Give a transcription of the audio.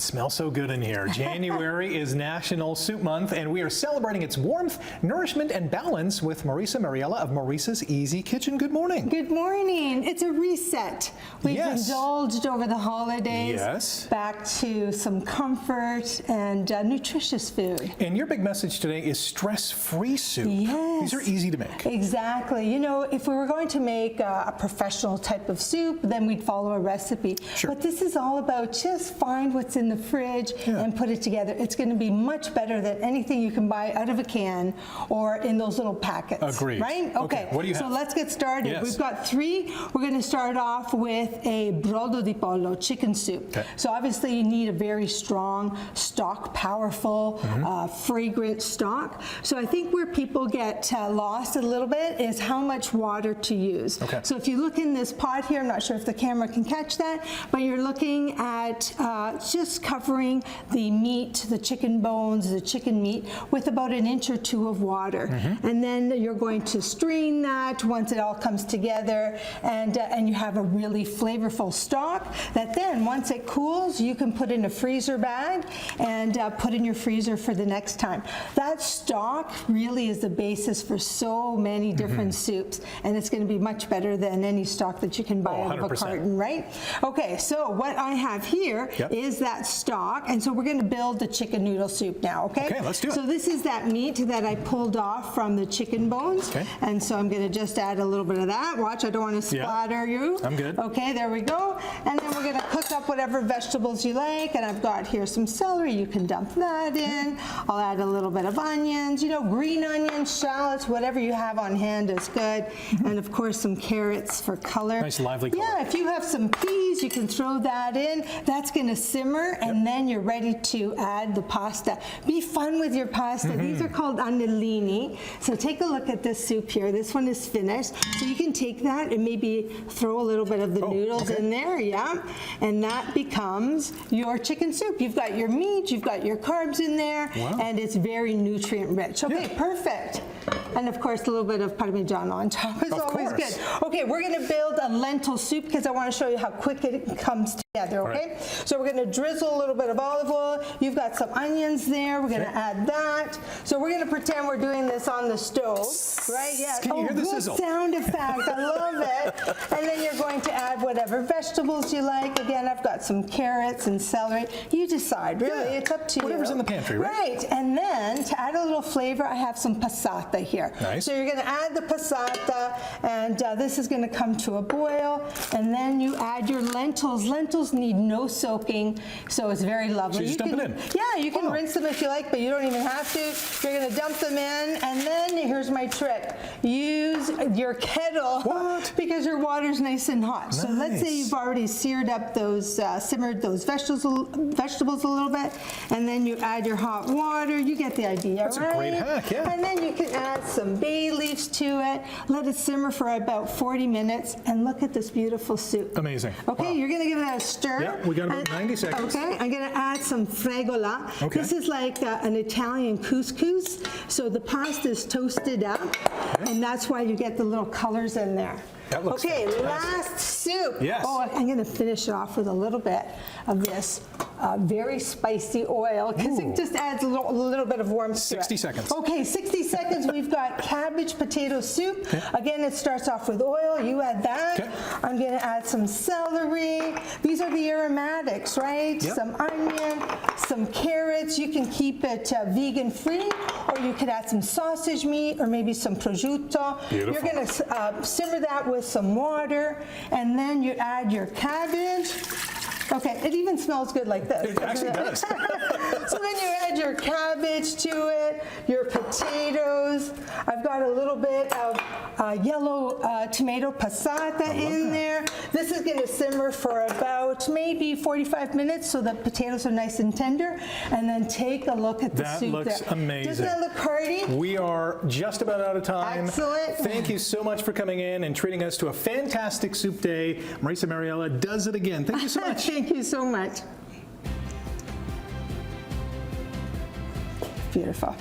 smells so good in here. January is National Soup Month, and we are celebrating its warmth, nourishment, and balance with Marisa Mariella of Marisa's Easy Kitchen. Good morning. Good morning. It's a reset. We've indulged over the holidays back to some comfort and nutritious food. And your big message today is stress-free soup. Yes. These are easy to make. Exactly. You know, if we were going to make a professional type of soup, then we'd follow a recipe. Sure. But this is all about just find what's in the fridge and put it together. It's going to be much better than anything you can buy out of a can or in those little packets. Agreed. Right? Okay. What do you have? So let's get started. Yes. We've got three. We're going to start off with a brodo di pollo, chicken soup. Okay. So obviously you need a very strong stock, powerful, fragrant stock. So I think where people get lost a little bit is how much water to use. Okay. So if you look in this pot here, I'm not sure if the camera can catch that, but you're looking at just covering the meat, the chicken bones, the chicken meat with about 1 inch or 2 of water. And then you're going to strain that once it all comes together, and you have a really flavorful stock that then once it cools, you can put in a freezer bag and put in your freezer for the next time. That stock really is the basis for so many different soups, and it's going to be much better than any stock that you can buy out of a carton, right? Okay, so what I have here is that stock, and so we're going to build the chicken noodle soup now, okay? Okay, let's do it. So this is that meat that I pulled off from the chicken bones, and so I'm going to just add a little bit of that. Watch, I don't want to splatter you. I'm good. Okay, there we go. And then we're going to cook up whatever vegetables you like, and I've got here some celery. You can dump that in. I'll add a little bit of onions, you know, green onions, shallots, whatever you have on hand is good. And of course some carrots for color. Nice lively color. Yeah, if you have some peas, you can throw that in. That's going to simmer, and then you're ready to add the pasta. Be fun with your pasta. These are called annellini. So take a look at this soup here. This one is finished. So you can take that and maybe throw a little bit of the noodles in there, and that becomes your chicken soup. You've got your meat, you've got your carbs in there, and it's very nutrient rich. Okay, perfect. And of course, a little bit of Parmigiano on top is always good. Okay, we're going to build a lentil soup because I want to show you how quick it comes together, okay? So we're going to drizzle a little bit of olive oil. You've got some onions there. We're going to add that. So we're going to pretend we're doing this on the stove, right? Yeah. Can you hear the sizzle? Sound effect. I love it. And then you're going to add whatever vegetables you like. Again, I've got some carrots and celery. You decide, really. It's up to you. Whatever's in the pantry, right? Right. And then to add a little flavor, I have some passata here. Nice. So you're going to add the passata, and this is going to come to a boil, and then you add your lentils. Lentils need no soaking, so it's very lovely. So you just dump it in? Yeah, you can rinse them if you like, but you don't even have to. You're going to dump them in, and then here's my trick. Use your kettle because your water's nice and hot. So let's say you've already seared up those, simmered those vegetables a little bit, and then you add your hot water. You get the idea, That's a great hack, And then you can add some bay leaves to it. Let it simmer for about 40 minutes, and look at this beautiful soup. Amazing. Okay, you're going to give it a stir. Yeah, we got about 90 seconds. Okay, I'm going to add some fregola. Okay. This is like an Italian couscous. So the pasta is toasted up, and that's why you get the little colors in there. That looks fantastic. Last soup. Yes. Oh, I'm going to finish it off with a little bit of this very spicy oil because it just adds a little bit of warmth to it. 60 seconds. Okay, 60 seconds. We've got cabbage potato soup. Again, it starts off with oil. You add that. I'm going to add some celery. These are the aromatics, right? Some onion, some carrots. You can keep it vegan-free, or you could add some sausage meat or maybe some prosciutto. Beautiful. You're going to simmer that with some water, and then you add your cabbage. Okay, it even smells good like this. It actually does. So then you add your cabbage to it, your potatoes. I've got a little bit of yellow tomato passata in there. This is going to simmer for about maybe 45 minutes so the potatoes are nice and tender. And then take a look at the soup. That looks amazing. Doesn't that look hearty? We are just about out of time. Excellent. Thank you so much for coming in and treating us to a fantastic soup day. Marisa Mariella does it again. Thank you so much. Thank you so much. Beautiful.